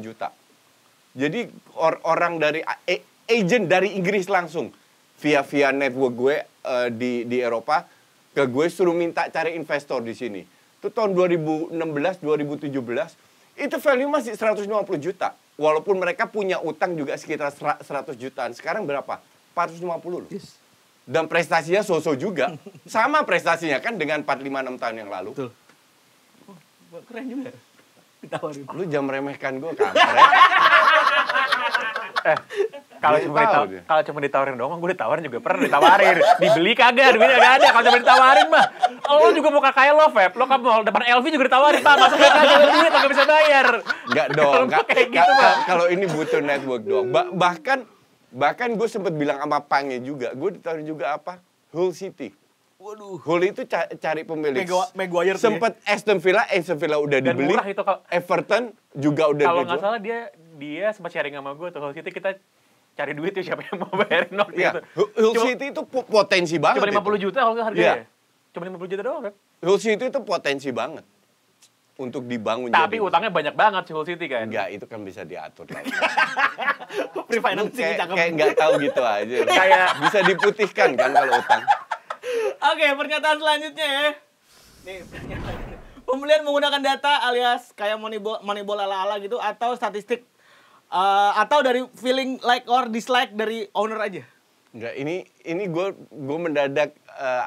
juta. Jadi orang dari agent dari Inggris langsung via network gue di Eropa ke gue suruh minta cari investor di sini. Itu tahun 2016, 2017 itu value masih 150 juta. Walaupun mereka punya utang juga sekitar 100 jutaan. Sekarang berapa? 450 loh. Yes. Dan prestasinya so-so juga. Sama prestasinya kan dengan 4-5-6 tahun yang lalu. Betul. Oh, keren juga. Ditawarin. Lu jangan meremehkan gue, kampret. Kalau cuma ditawarin doang, gue ditawarin juga pernah ditawarin. Dibeli kagak, duitnya gak ada. Kalau cuma ditawarin mah, lo juga mau kayak lo, Feb. Lo kan mau depan LV juga ditawarin, Pak. Masuk kagak ada duit, lo gak bisa bayar. Enggak dong. Kayak gitu, Pak. Kalau ini butuh network doang. Bahkan gue sempet bilang sama Pangnya juga. Gue ditawarin juga apa? Hull City. Waduh. Hull itu cari pemilik. Maguire tuh ya. Sempet Aston Villa udah Dan dibeli. murah itu kalau Everton juga udah kalau dijual. nggak salah dia sempat sharing sama gue tuh. Hull City kita cari duit tuh siapa yang mau bayarin waktu Iya, itu. Hull City itu potensi banget. Cuma 50 juta kalau nggak harganya. Iya. Cuma 50 juta doang, Feb. Hull City itu potensi banget untuk dibangun. Tapi jadi utangnya banyak banget sih Hull City kan. enggak, itu kan bisa diatur lah. Free financing cakep. Kayak nggak tahu gitu aja. Kayak bisa diputihkan kan kalau utang. Oke, pernyataan selanjutnya ya. Nih, pernyataan. Pembelian menggunakan data alias kayak Moneyball ala-ala gitu atau statistik atau dari feeling like or dislike dari owner aja. Enggak, ini gue mendadak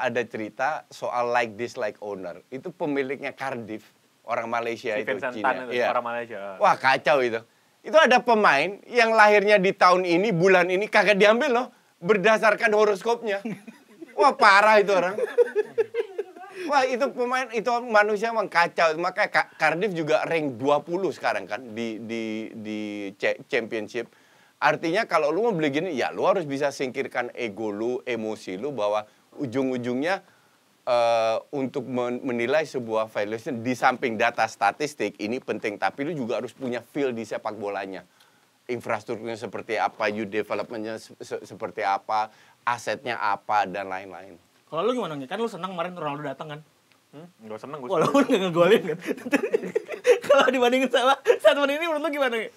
ada cerita soal like dislike owner. Itu pemiliknya Cardiff, orang Malaysia si itu Vincent Cina. Tan itu, Iya. orang Malaysia. Wah, kacau itu. Itu ada pemain yang lahirnya di tahun ini, bulan ini kagak diambil loh berdasarkan horoskopnya. Wah, parah itu orang. Wah, itu pemain, itu manusia emang kacau. Makanya Cardiff juga rank 20 sekarang kan di championship. Artinya kalau lu mau beli gini, ya lu harus bisa singkirkan ego lu, emosi lu bahwa ujung-ujungnya untuk menilai sebuah valuation di samping data statistik ini penting, tapi lu juga harus punya feel di sepak bolanya. Infrastrukturnya seperti apa, youth development-nya seperti apa, asetnya apa, dan lain-lain. Kalau lu gimana nih? Kan lu senang kemarin Ronaldo datang kan? Nggak seneng gue. Walaupun nggak ngegolin kan. Kalau dibandingin sama satu menit ini menurut lu gimana nih?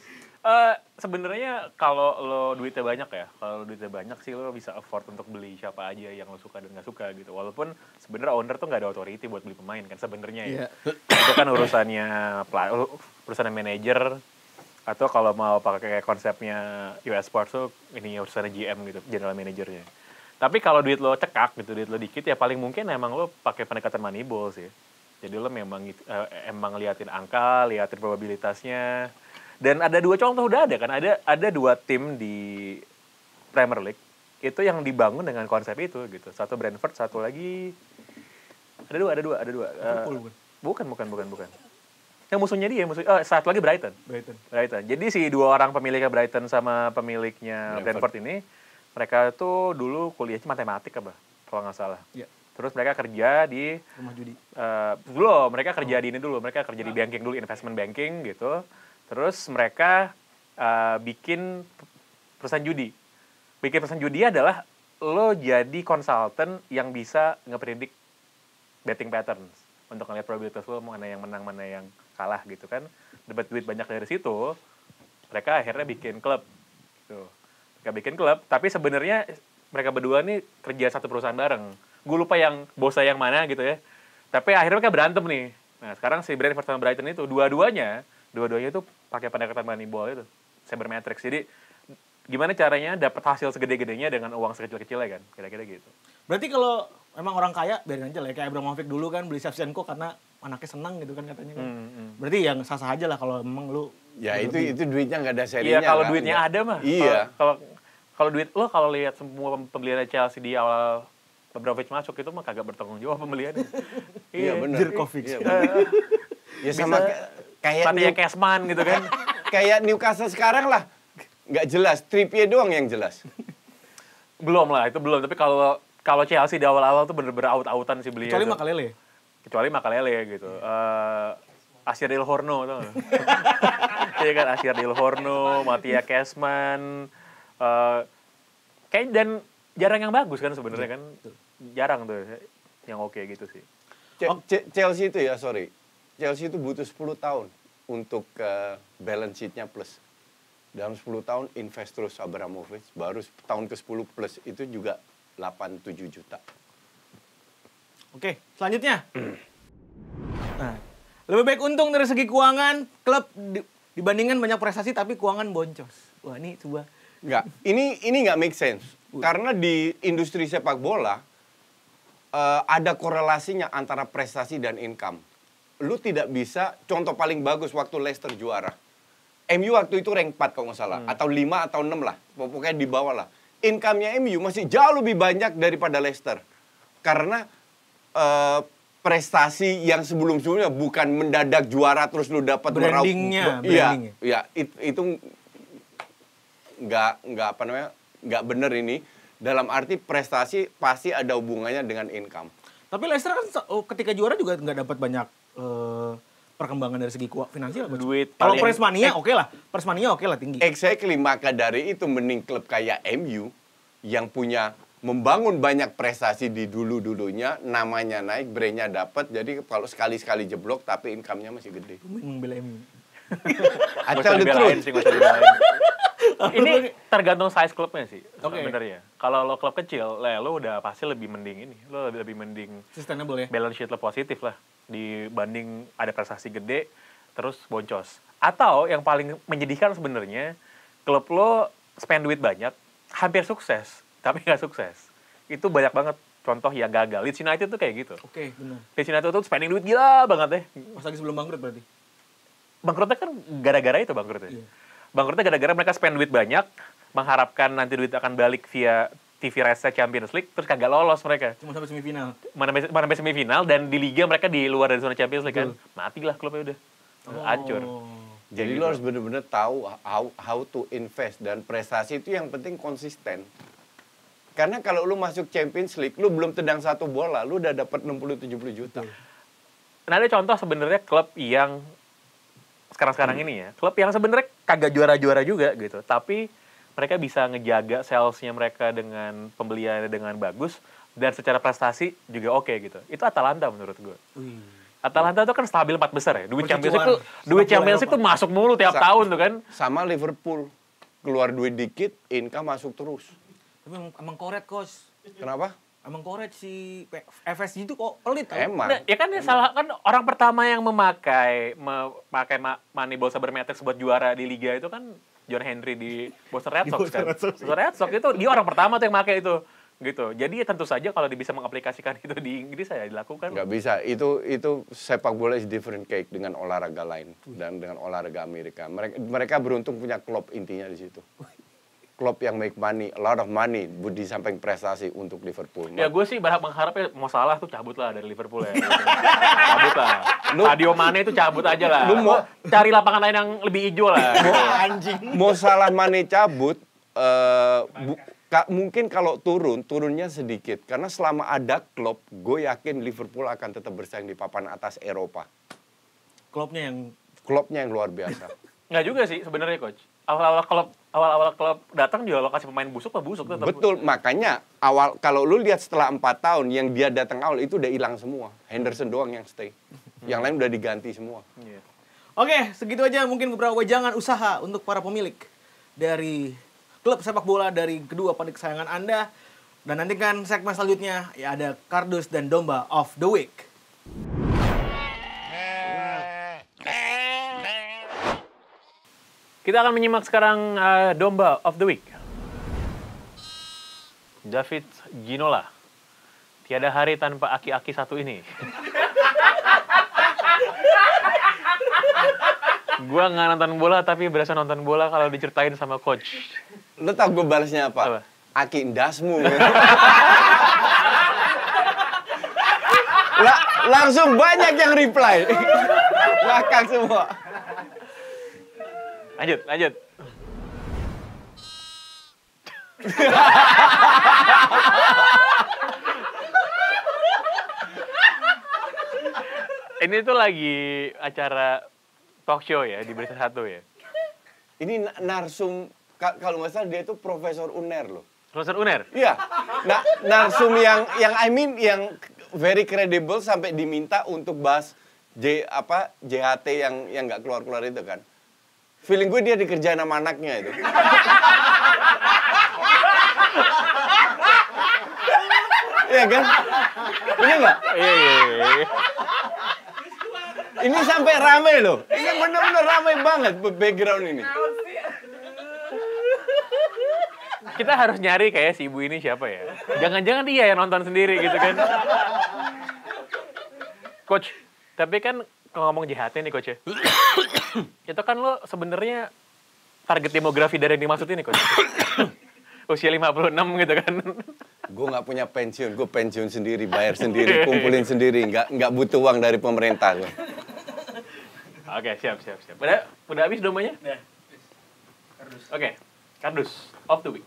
Sebenarnya kalau lo duitnya banyak ya, kalau duitnya banyak sih lo bisa afford untuk beli siapa aja yang lo suka dan nggak suka gitu. Walaupun sebenarnya owner tuh nggak ada authority buat beli pemain kan sebenarnya ya. Itu kan urusannya manajer atau kalau mau pakai konsepnya US Sports tuh ini urusannya GM gitu, general manajernya. Tapi kalau duit lo cekak gitu, duit lo dikit ya paling mungkin emang lo pakai pendekatan Moneyball sih. Jadi lo memang emang liatin angka, liatin probabilitasnya. Dan ada dua contoh udah ada kan, ada dua tim di Premier League itu yang dibangun dengan konsep itu gitu. Satu Brentford, satu lagi ada dua. Bukan. Yang musuhnya dia, satu lagi Brighton. Jadi si dua orang pemiliknya Brighton sama pemiliknya Brentford ini, mereka tuh dulu kuliahnya matematik apa, kalau nggak salah. Iya. Terus mereka kerja di Rumah judi. Mereka kerja di ini dulu, mereka kerja di banking dulu, investment banking gitu. Terus mereka bikin perusahaan judi. Bikin perusahaan judi adalah lo jadi konsultan yang bisa ngepredik betting patterns untuk ngeliat probabilitas lo mana yang menang, mana yang kalah gitu kan. Dapat duit banyak dari situ, mereka akhirnya bikin klub. Gitu. nggak bikin klub, tapi sebenarnya mereka berdua nih kerja satu perusahaan bareng. Gue lupa yang bosnya yang mana gitu ya. Tapi akhirnya mereka berantem nih. Nah sekarang si Brentford sama Brighton itu dua-duanya itu pakai pendekatan Moneyball itu, Sabermetrics. Jadi gimana caranya dapat hasil segede-gedenya dengan uang sekecil-kecilnya kan, kira-kira gitu. Berarti kalau emang orang kaya biarin aja lah, kayak Abramovich dulu kan beli Shevchenko karena anaknya senang gitu kan katanya kan. Berarti yang sah-sah aja lah kalau emang lu. Ya itu duitnya nggak ada serinya. Iya kalau kan? duitnya ada mah. Iya. Kalau duit lo kalau lihat semua pembelian Chelsea di awal Abramovich masuk itu mah kagak bertanggung jawab pembeliannya. Iya benar. Jerkovic. Iya, ya sama kayak Cashman gitu kan. Kayak Newcastle sekarang lah. Nggak jelas, Trippier doang yang jelas. Belum lah, itu belum. Tapi kalau Chelsea di awal-awal tuh bener-bener out-outan sih belinya. Kecuali Makalele gitu. Asier Del Horno tau gak? Iya kan, Asier Del Horno, Mattia Cashman. Dan jarang yang bagus kan sebenarnya kan. Jarang tuh yang oke gitu sih. Chelsea itu ya, Chelsea itu butuh 10 tahun untuk balance sheet-nya plus. Dalam 10 tahun invest terus Abramovich, baru tahun ke-10 plus itu juga 8-7 juta. Oke, selanjutnya. Nah, lebih baik untung dari segi keuangan klub dibandingkan banyak prestasi tapi keuangan boncos. Wah, ini coba. Enggak, ini nggak make sense. Karena di industri sepak bola ada korelasinya antara prestasi dan income. Lu tidak bisa, contoh paling bagus waktu Leicester juara. MU waktu itu rank 4 kalau nggak salah, atau 5 atau 6 lah, pokoknya di bawah lah. Income-nya MU masih jauh lebih banyak daripada Leicester. Karena prestasi yang sebelum-sebelumnya bukan mendadak juara terus lu dapat brandingnya. Iya, itu nggak bener ini. Dalam arti prestasi pasti ada hubungannya dengan income. Tapi Leicester kan ketika juara juga nggak dapat banyak perkembangan dari segi finansial. Duit kalau Persmania oke lah tinggi. Exactly, maka dari itu mending klub kayak MU yang punya membangun banyak prestasi di dulunya, namanya naik, brand-nya dapat. Jadi kalau sekali-sekali jeblok tapi income-nya masih gede. Membela MU. Atau the truth. Ini tergantung size klubnya sih sebenarnya. Kalau lo klub kecil, lo udah pasti lebih mending ini. Lo lebih mending sustainable ya. Balance sheet lo positif lah dibanding ada prestasi gede terus boncos. Atau yang paling menyedihkan sebenarnya klub lo spend duit banyak, hampir sukses tapi nggak sukses. Itu banyak banget contoh yang gagal. Leeds United tuh kayak gitu. Oke, benar. Leeds United tuh spending duit gila banget ya. Pas lagi sebelum bangkrut berarti. Bangkrutnya kan gara-gara itu bangkrutnya. Iya. Bangkrutnya gara-gara mereka spend duit banyak, mengharapkan nanti duit akan balik via TV rights Champions League, terus kagak lolos mereka. Cuma sampai semifinal. Mana sampai semifinal, dan di Liga mereka di luar dari zona Champions League kan. Matilah klubnya udah. Hancur. Jadi lo harus benar-benar tahu how to invest. Dan prestasi itu yang penting konsisten. Karena kalau lu masuk Champions League, lu belum tendang satu bola, lu udah dapat 60-70 juta. Nah ada contoh sebenarnya klub yang sekarang ini ya, klub yang sebenarnya kagak juara-juara juga gitu, tapi mereka bisa ngejaga salesnya mereka dengan pembeliannya dengan bagus dan secara prestasi juga oke gitu. Itu Atalanta menurut gue. Atalanta tuh kan stabil 4 besar ya. Duit Champions League tuh masuk mulu tiap tahun tuh kan. Sama Liverpool, keluar duit dikit, income masuk terus. Tapi emang koret, Coach. Kenapa? Emang koret si FSG itu kok pelit tau. Emang. Nah, ya kan salah kan orang pertama yang memakai Moneyball Sabermetrics buat juara di liga itu kan John Henry di Boston Red Sox kan. Boston Red Sox itu dia orang pertama tuh yang pakai itu. Gitu. Jadi ya tentu saja kalau dia bisa mengaplikasikan itu di Inggris ya dilakukan. Nggak bisa. Itu sepak bola is different cake dengan olahraga lain dan dengan olahraga Amerika. Mereka beruntung punya klub intinya di situ. Klub yang make money, a lot of money di samping prestasi untuk Liverpool. Ya gue sih berharap mengharapnya mau salah tuh cabut lah dari Liverpool ya. Gitu. Cabut lah. Sadio Mane itu cabut aja lah. Lu mau cari lapangan lain yang lebih hijau lah. Mau salah Mane cabut, mungkin kalau turunnya sedikit. Karena selama ada klub, gue yakin Liverpool akan tetap bersaing di papan atas Eropa. Klubnya yang luar biasa. Nggak juga sih sebenarnya Coach. Awal-awal klub datang juga lokasi pemain busuk tetap. Betul, makanya kalau lu lihat setelah 4 tahun yang dia datang awal itu udah hilang semua. Henderson doang yang stay. Yang lain udah diganti semua. Oke, segitu aja mungkin beberapa wejangan usaha untuk para pemilik dari klub sepak bola dari kedua penik kesayangan Anda. Dan nantikan segmen selanjutnya, ya ada Kardus dan Domba of the Week. Kita akan menyimak sekarang Domba of the Week. David Ginola. Tiada hari tanpa aki-aki satu ini. Gua nggak nonton bola tapi berasa nonton bola kalau diceritain sama coach. Lo tau gue balasnya apa? Apa? Aki indasmu. Langsung banyak yang reply. Ngakak semua. Lanjut. Ini tuh lagi acara talk show ya di Berita Satu ya. Ini narsum, kalau nggak salah dia itu Profesor UNER loh. Profesor UNER? Iya. Nah, narsum yang yang very credible sampai diminta untuk bahas JHT yang nggak keluar itu kan. Feeling gue dia dikerjain sama anaknya itu. Iya kan? Iya nggak? Iya. Ini sampai rame loh. Ini bener-bener rame banget background ini. Kita harus nyari kayak si ibu ini siapa ya. Jangan-jangan dia yang nonton sendiri gitu kan. Coach, tapi kan kalau ngomong JHT nih coach ya. Itu kan lo sebenarnya target demografi dari yang dimaksud ini coach. Usia 56 gitu kan. Gue nggak punya pensiun, gue pensiun sendiri, bayar sendiri, kumpulin sendiri, nggak butuh uang dari pemerintah. Oke, siap. Udah habis dombanya? Ya. Kardus. Oke, Kardus of the Week.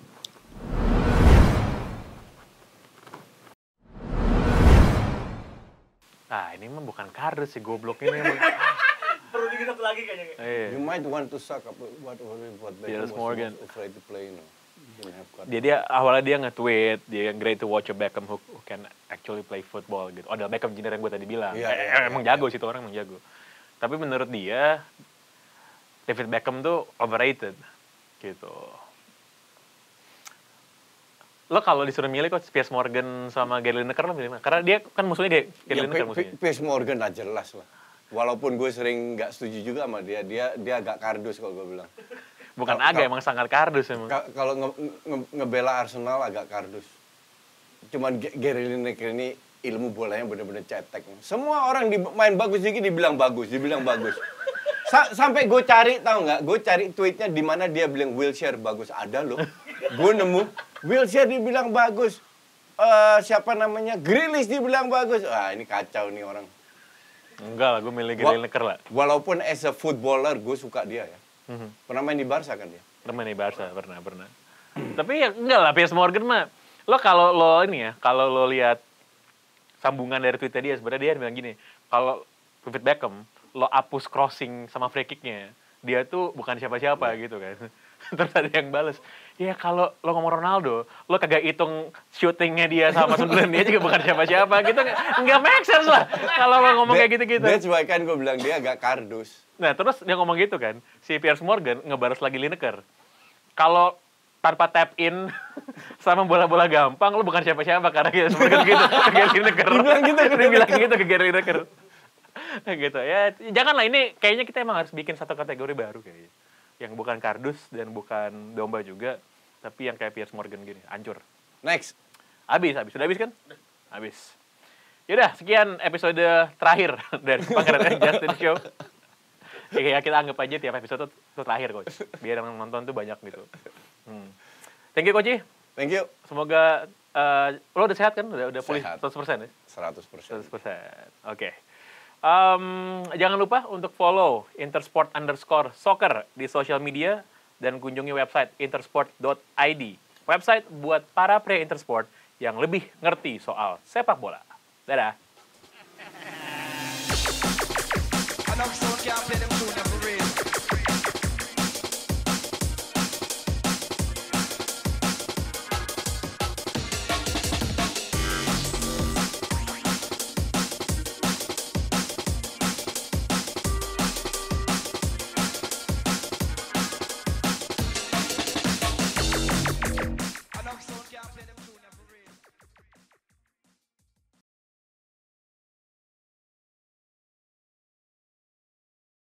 Ini mah bukan kardus sih, goblok ini emang. Perlu dikit satu lagi kayaknya. You might want to suck up what Piers Beckham Morgan. was afraid to play, you know. Didn't have card. Dia awalnya dia nge-tweet, dia great to watch a Beckham who can actually play football gitu. Ada Beckham Jr. yang gue tadi bilang. Iya, Emang jago sih, itu orang emang jago. Tapi menurut dia, David Beckham tuh overrated gitu. Lo kalau disuruh milih kok Piers Morgan sama Gary Lineker lo milih mana? Karena dia kan musuhnya Gary Lineker musuhnya. Piers Morgan lah jelas lah. Walaupun gue sering nggak setuju juga sama dia agak kardus kalau gue bilang. Bukan agak, emang sangat kardus emang. Kalau ngebela Arsenal agak kardus. Cuman Gary Lineker ini ilmu bolanya bener-bener cetek. Semua orang main bagus dikit dibilang bagus. Sampai gue cari, tahu nggak? Gue cari tweetnya di mana dia bilang Wilshere bagus. Ada loh. Gue nemu Wilshere dibilang bagus. Siapa namanya? Grealish dibilang bagus. Ini kacau nih orang. Enggak lah, gue milih Gary Lineker lah. Walaupun as a footballer gue suka dia ya. Pernah main di Barca kan dia? Pernah di Barca, pernah. Tapi ya enggak lah, Piers Morgan mah. Lo kalau lo lihat sambungan dari tweetnya dia, sebenarnya dia bilang gini, kalau David Beckham, lo hapus crossing sama free kicknya, dia tuh bukan siapa-siapa gitu kan. Terus ada yang bales, ya kalau lo ngomong Ronaldo, lo kagak hitung shootingnya dia sama sundulan dia juga bukan siapa-siapa gitu, nggak make sense lah kalau lo ngomong kayak gitu-gitu. That's why kan gue bilang dia agak kardus. Nah terus dia ngomong gitu kan, si Piers Morgan ngebalas lagi Lineker. Kalau tanpa tap in sama bola-bola gampang, lo bukan siapa-siapa karena kita seperti gitu ke Gary Lineker. Dia bilang gitu ke Gary Lineker. Gitu ya, janganlah, ini kayaknya kita emang harus bikin satu kategori baru kayaknya. Yang bukan kardus dan bukan domba juga, tapi yang kayak Piers Morgan gini, hancur. Next. Habis. Sudah habis kan? Habis. Yaudah, sekian episode terakhir dari Pangeran Justin Show. Ya kita anggap aja tiap episode itu terakhir, Coach. Biar yang nonton tuh banyak gitu. Thank you, Coach. Thank you. Semoga lo udah sehat kan? Udah pulih 100% ya? 100%. 100%. Oke. Jangan lupa untuk follow intersport_soccer di sosial media dan kunjungi website intersport.id. Website buat para pria Intersport yang lebih ngerti soal sepak bola. Dadah.